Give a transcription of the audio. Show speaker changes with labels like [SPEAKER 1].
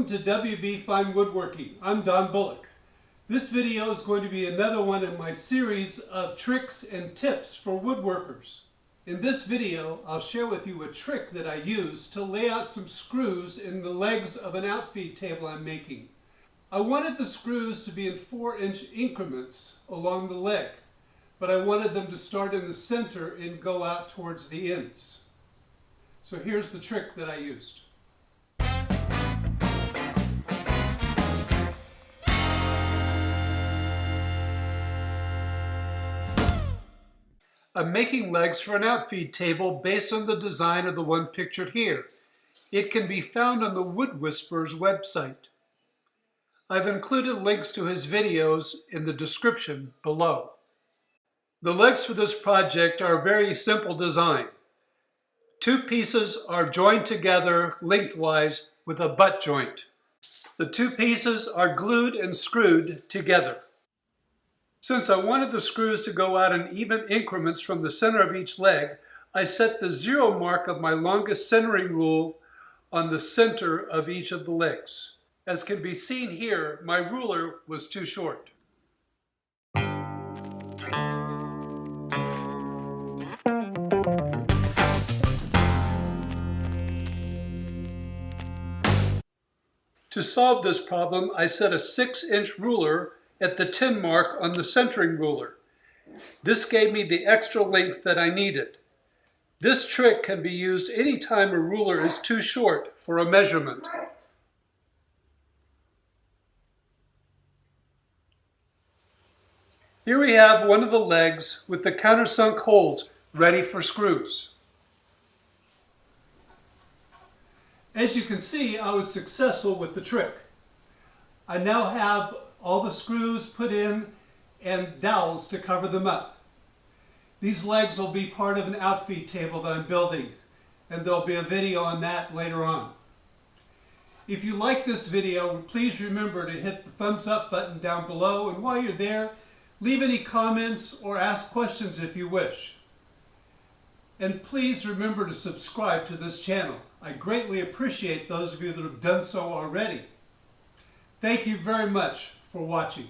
[SPEAKER 1] to WB Fine Woodworking. I'm Don Bullock. This video is going to be another one in my series of tricks and tips for woodworkers. In this video, I'll share with you a trick that I use to lay out some screws in the legs of an outfeed table I'm making. I wanted the screws to be in 4-inch increments along the leg, but I wanted them to start in the center and go out towards the ends. So here's the trick that I used. I'm making legs for an outfeed table based on the design of the one pictured here. It can be found on the Woodwhisperer's website. I've included links to his videos in the description below. The legs for this project are a very simple design. 2 pieces are joined together lengthwise with a butt joint. The 2 pieces are glued and screwed together. Since I wanted the screws to go out in even increments from the center of each leg, I set the 0 mark of my longest centering rule on the center of each of the legs. As can be seen here, my ruler was too short. To solve this problem, I set a 6-inch ruler at the 10 mark on the centering ruler. This gave me the extra length that I needed. This trick can be used anytime a ruler is too short for a measurement. Here we have one of the legs with the countersunk holes ready for screws. As you can see, I was successful with the trick. I now have all the screws put in and dowels to cover them up. These legs will be part of an outfeed table that I'm building, and there'll be a video on that later on. If you like this video, please remember to hit the thumbs up button down below, and while you're there, leave any comments or ask questions if you wish. And please remember to subscribe to this channel. I greatly appreciate those of you that have done so already. Thank you very much for watching.